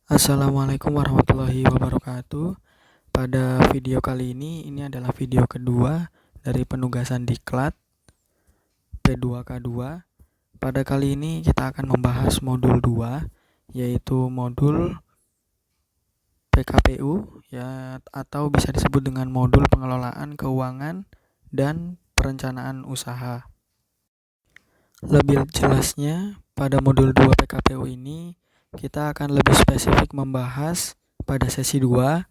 Assalamualaikum warahmatullahi wabarakatuh. Pada video kali ini adalah video kedua dari penugasan diklat P2K2. Pada kali ini kita akan membahas modul 2, yaitu modul PKPU ya, atau bisa disebut dengan modul pengelolaan keuangan dan perencanaan usaha. Lebih jelasnya, pada modul 2 PKPU ini kita akan lebih spesifik membahas pada sesi 2,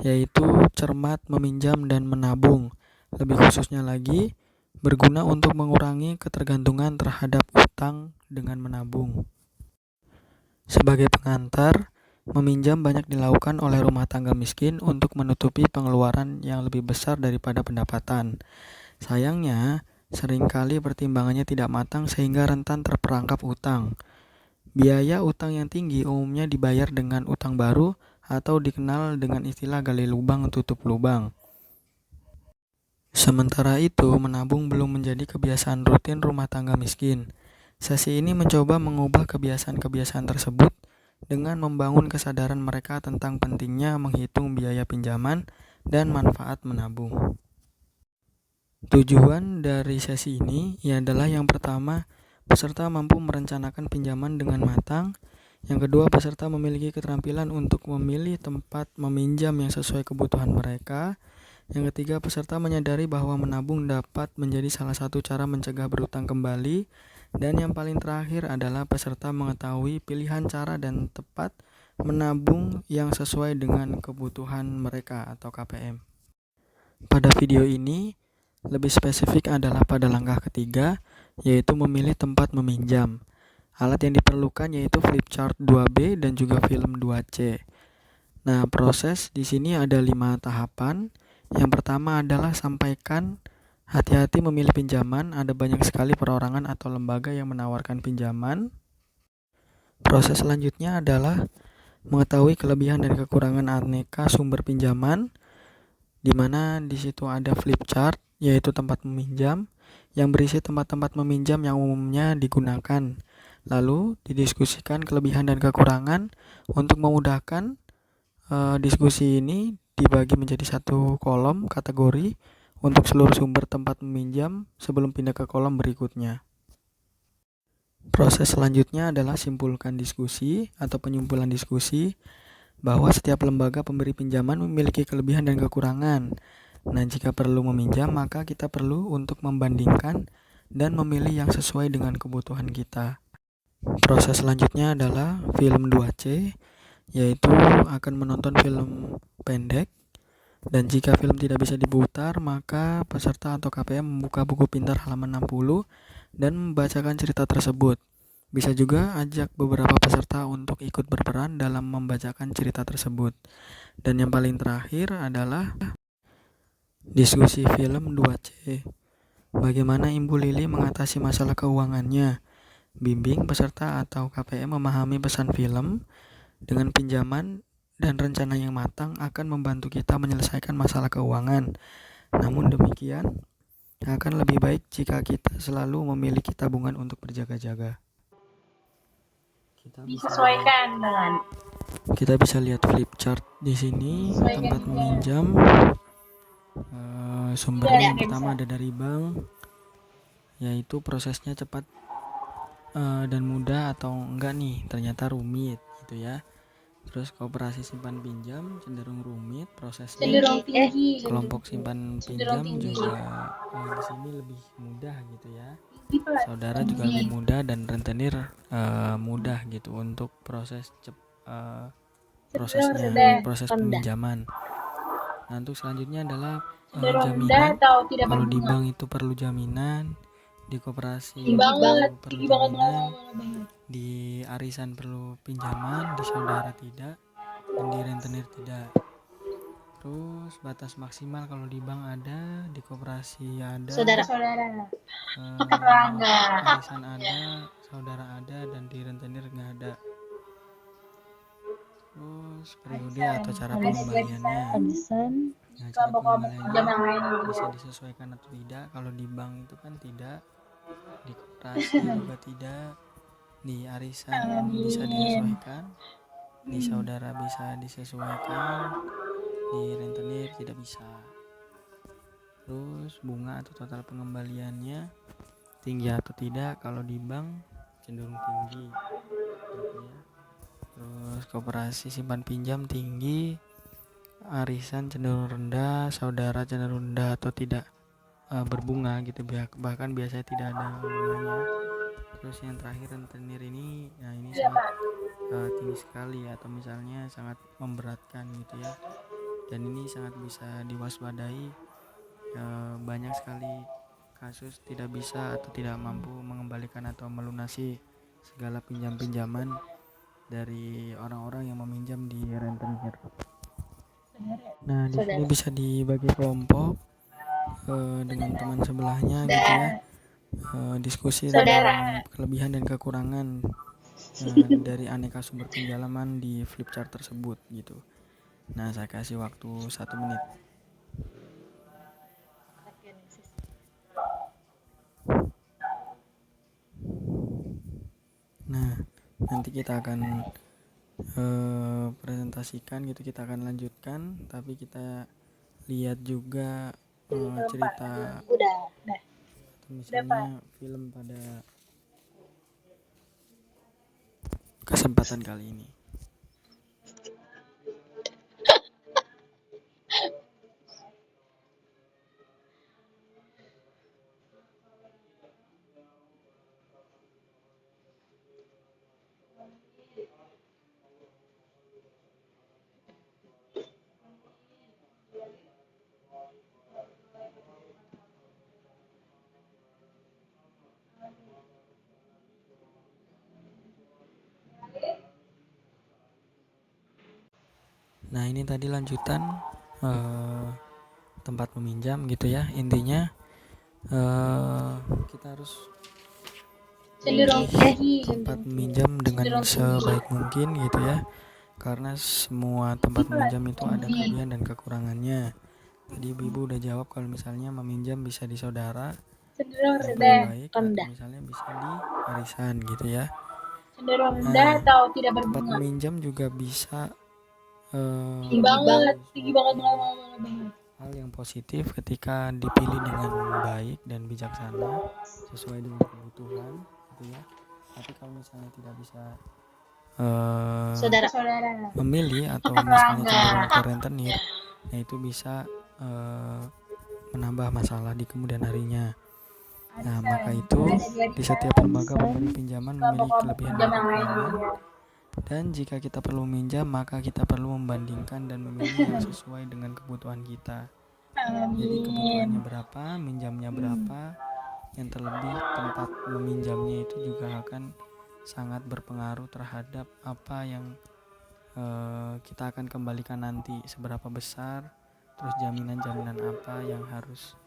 yaitu cermat meminjam dan menabung. Lebih khususnya lagi, berguna untuk mengurangi ketergantungan terhadap utang dengan menabung. Sebagai pengantar, meminjam banyak dilakukan oleh rumah tangga miskin untuk menutupi pengeluaran yang lebih besar daripada pendapatan. Sayangnya, seringkali pertimbangannya tidak matang sehingga rentan terperangkap utang. Biaya utang yang tinggi umumnya dibayar dengan utang baru atau dikenal dengan istilah gali lubang tutup lubang. Sementara itu, menabung belum menjadi kebiasaan rutin rumah tangga miskin. Sesi ini mencoba mengubah kebiasaan-kebiasaan tersebut dengan membangun kesadaran mereka tentang pentingnya menghitung biaya pinjaman dan manfaat menabung. Tujuan dari sesi ini adalah yang pertama, peserta mampu merencanakan pinjaman dengan matang. Yang kedua, peserta memiliki keterampilan untuk memilih tempat meminjam yang sesuai kebutuhan mereka. Yang ketiga, peserta menyadari bahwa menabung dapat menjadi salah satu cara mencegah berutang kembali. Dan yang paling terakhir adalah peserta mengetahui pilihan cara dan tepat menabung yang sesuai dengan kebutuhan mereka atau KPM. Pada video ini, lebih spesifik adalah pada langkah ketiga, yaitu memilih tempat meminjam. Alat yang diperlukan yaitu flipchart 2B dan juga film 2C. Nah, proses di sini ada 5 tahapan. Yang pertama adalah sampaikan, hati-hati memilih pinjaman. Ada banyak sekali perorangan atau lembaga yang menawarkan pinjaman. Proses selanjutnya adalah mengetahui kelebihan dan kekurangan aneka sumber pinjaman, di mana di situ ada flipchart, yaitu tempat meminjam yang berisi tempat-tempat meminjam yang umumnya digunakan. Lalu didiskusikan kelebihan dan kekurangan. Untuk memudahkan diskusi ini dibagi menjadi satu kolom kategori untuk seluruh sumber tempat meminjam sebelum pindah ke kolom berikutnya. Proses selanjutnya adalah simpulkan diskusi atau penyimpulan diskusi bahwa setiap lembaga pemberi pinjaman memiliki kelebihan dan kekurangan. Nah, jika perlu meminjam, maka kita perlu untuk membandingkan dan memilih yang sesuai dengan kebutuhan kita. Proses selanjutnya adalah film 2C, yaitu akan menonton film pendek. Dan jika film tidak bisa diputar, maka peserta atau KPM membuka buku pintar halaman 60 dan membacakan cerita tersebut. Bisa juga ajak beberapa peserta untuk ikut berperan dalam membacakan cerita tersebut. Dan yang paling terakhir adalah diskusi film 2C. Bagaimana Ibu Lili mengatasi masalah keuangannya? Bimbing peserta atau KPM memahami pesan film. Dengan pinjaman dan rencana yang matang akan membantu kita menyelesaikan masalah keuangan. Namun demikian, akan lebih baik jika kita selalu memiliki tabungan untuk berjaga-jaga. Kita bisa lihat flipchart di sini, tempat meminjam. Sumbernya yang pertama ada dari bank, yaitu prosesnya cepat dan mudah atau enggak nih, ternyata rumit gitu ya. Terus koperasi simpan pinjam cenderung rumit prosesnya. Kelompok simpan pinjam juga di sini lebih mudah gitu ya. Saudara juga lebih mudah dan rentenir mudah gitu untuk proses peminjaman. Nah, untuk selanjutnya adalah jaminan. Kalau di bank itu perlu jaminan, di koperasi Tinggi banget, perlu tinggi banget jaminan, banget. di arisan perlu pinjaman, di saudara tidak, dan di rentenir tidak. Terus batas maksimal kalau di bank ada, di koperasi ada, Saudara. arisan ada, saudara ada, dan di rentenir nggak ada. Terus periode atau cara pengembaliannya. Arisan Nah, cara pengembaliannya bisa disesuaikan atau tidak. Kalau di bank itu kan tidak, di koperasi juga tidak, di arisan bisa disesuaikan, di saudara bisa disesuaikan, di rentenir tidak bisa. Terus bunga atau total pengembaliannya tinggi atau tidak. Kalau di bank cenderung tinggi gitu ya. Terus koperasi simpan pinjam tinggi, arisan cenderung rendah, saudara cenderung rendah atau tidak berbunga gitu, bahkan biasanya tidak ada bunganya. Terus yang terakhir rentenir ini, nah ini sangat tinggi sekali atau misalnya sangat memberatkan gitu ya, dan ini sangat bisa diwaspadai. Banyak sekali kasus tidak bisa atau tidak mampu mengembalikan atau melunasi segala pinjaman dari orang-orang yang meminjam di rentenir. Nah, di sini bisa dibagi kelompok dengan teman sebelahnya gitu ya, diskusi tentang kelebihan dan kekurangan dari aneka sumber pinjaman di flip chart tersebut gitu. Nah, saya kasih waktu 1 menit. Nah, nanti kita akan presentasikan gitu, kita akan lanjutkan, tapi kita lihat juga cerita atau misalnya film pada kesempatan kali ini. Nah, ini tadi lanjutan tempat meminjam gitu ya. Intinya kita harus memilih tempat meminjam dengan sebaik mungkin gitu ya, karena semua tempat meminjam itu ada kelebihan dan kekurangannya. Tadi ibu udah jawab kalau misalnya meminjam bisa di saudara yang paling baik, atau misalnya bisa di arisan gitu ya. Nah, tempat meminjam juga bisa Tinggi banget. hal yang positif ketika dipilih dengan baik dan bijaksana sesuai dengan kebutuhan gitu ya. Tapi kalau misalnya tidak bisa memilih atau misalnya cenderung ke rentenir, nah itu bisa menambah masalah di kemudian harinya. Nah, maka itu di setiap lembaga pemberi pinjaman memiliki kelebihan dan kekurangan, dan jika kita perlu meminjam maka kita perlu membandingkan dan memilih yang sesuai dengan kebutuhan kita. Jadi kebutuhannya berapa, minjamnya berapa, yang terlebih tempat meminjamnya itu juga akan sangat berpengaruh terhadap apa yang kita akan kembalikan nanti, seberapa besar, terus jaminan-jaminan apa yang harus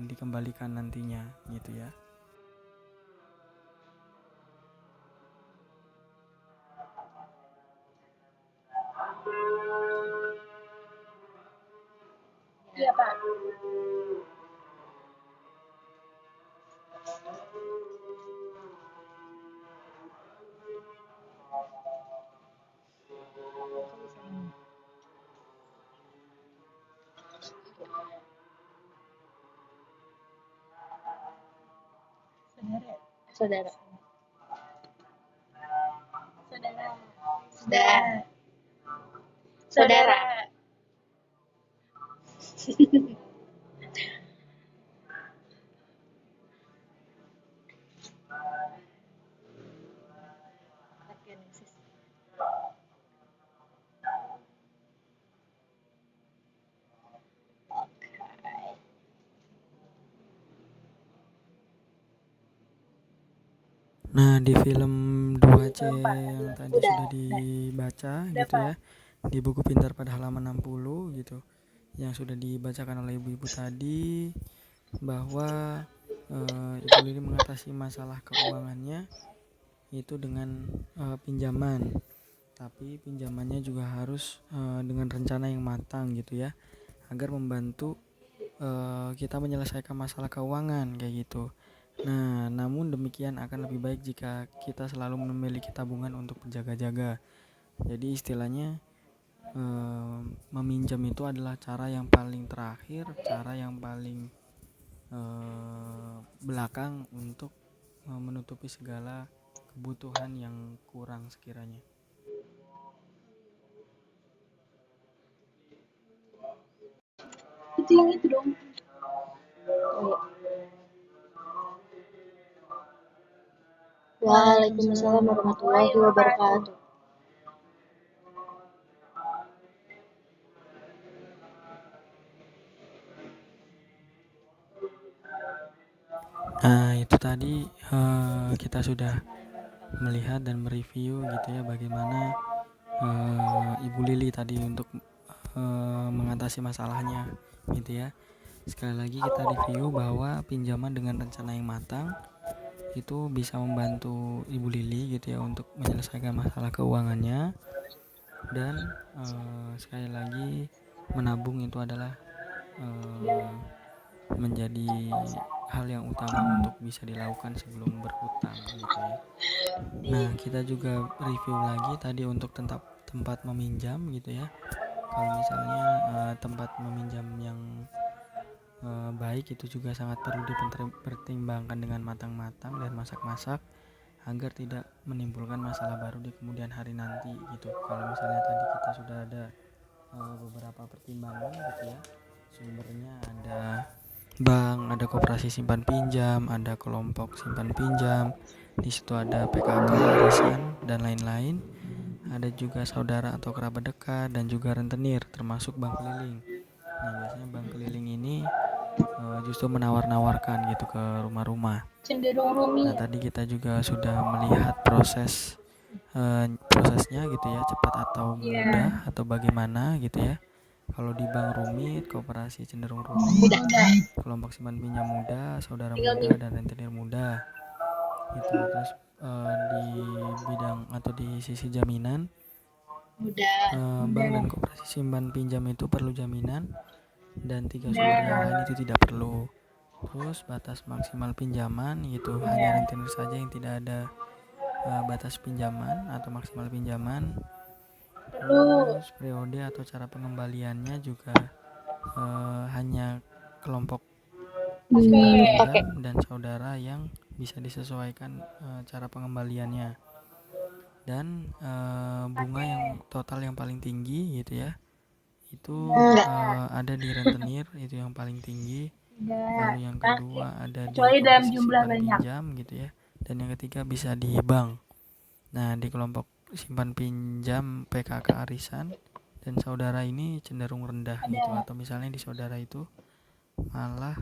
dikembalikan nantinya gitu ya. Iya, Pak. Saudara. Nah, di film 2C Belum, Pak. yang tadi Udah, sudah dibaca udah, gitu Pak. ya, di buku pintar pada halaman 60 gitu, yang sudah dibacakan oleh ibu-ibu tadi, bahwa Ibu Lili mengatasi masalah keuangannya itu dengan pinjaman, tapi pinjamannya juga harus dengan rencana yang matang gitu ya, agar membantu kita menyelesaikan masalah keuangan kayak gitu. Nah, namun demikian akan lebih baik jika kita selalu memiliki tabungan untuk berjaga-jaga. Jadi istilahnya meminjam itu adalah cara yang paling terakhir, cara yang paling belakang untuk menutupi segala kebutuhan yang kurang sekiranya. Itu yang itu dong. Oh, ya. Waalaikumsalam warahmatullahi wabarakatuh. Nah, itu tadi kita sudah melihat dan mereview gitu ya bagaimana Ibu Lili tadi untuk mengatasi masalahnya gitu ya. Sekali lagi kita review bahwa pinjaman dengan rencana yang matang itu bisa membantu Ibu Lili gitu ya untuk menyelesaikan masalah keuangannya. Dan sekali lagi menabung itu adalah menjadi hal yang utama untuk bisa dilakukan sebelum berhutang gitu ya. Nah, kita juga review lagi tadi untuk tempat meminjam gitu ya. Kalau misalnya tempat meminjam yang baik itu juga sangat perlu dipertimbangkan dengan matang-matang dan masak-masak agar tidak menimbulkan masalah baru di kemudian hari nanti gitu. Kalau misalnya tadi kita sudah ada beberapa pertimbangan gitu ya, sumbernya ada bank, ada koperasi simpan pinjam, ada kelompok simpan pinjam, di situ ada PKK, arisan dan lain-lain. Ada juga saudara atau kerabat dekat dan juga rentenir termasuk bank keliling. Nah, biasanya bank keliling ini justru menawar-nawarkan gitu ke rumah-rumah. Cenderung rumit. Nah, tadi kita juga sudah melihat prosesnya gitu ya, cepat atau mudah atau bagaimana gitu ya. Kalau di bank rumit, koperasi cenderung rumit, kelompok simpan pinjam mudah, saudara muda dan rentenir mudah gitu. Terus di bidang atau di sisi jaminan, bank dan koperasi simpan pinjam itu perlu jaminan dan 3 sumber yang lain itu tidak perlu. Terus batas maksimal pinjaman itu hanya rentenir saja yang tidak ada batas pinjaman atau maksimal pinjaman. Terus periode atau cara pengembaliannya juga hanya kelompok simpan pinjam dan saudara yang bisa disesuaikan cara pengembaliannya. Dan bunga yang total yang paling tinggi gitu ya, itu ada di rentenir, itu yang paling tinggi. Lalu yang kedua ada di koperasi simpan pinjam gitu ya, dan yang ketiga bisa di bank. Nah, di kelompok simpan pinjam PKK arisan dan saudara ini cenderung rendah gitu, atau misalnya di saudara itu malah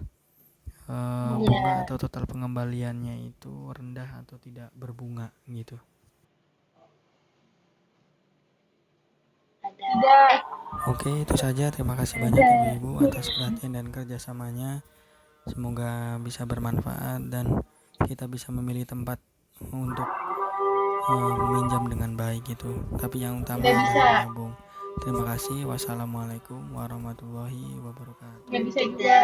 bunga atau total pengembaliannya itu rendah atau tidak berbunga gitu. Oke, itu saja. Terima kasih banyak ibu-ibu atas perhatian dan kerjasamanya. Semoga bisa bermanfaat dan kita bisa memilih tempat untuk meminjam dengan baik gitu. Tapi yang utama adalah menabung. Terima kasih. Wassalamualaikum warahmatullahi wabarakatuh. Nggak bisa juga.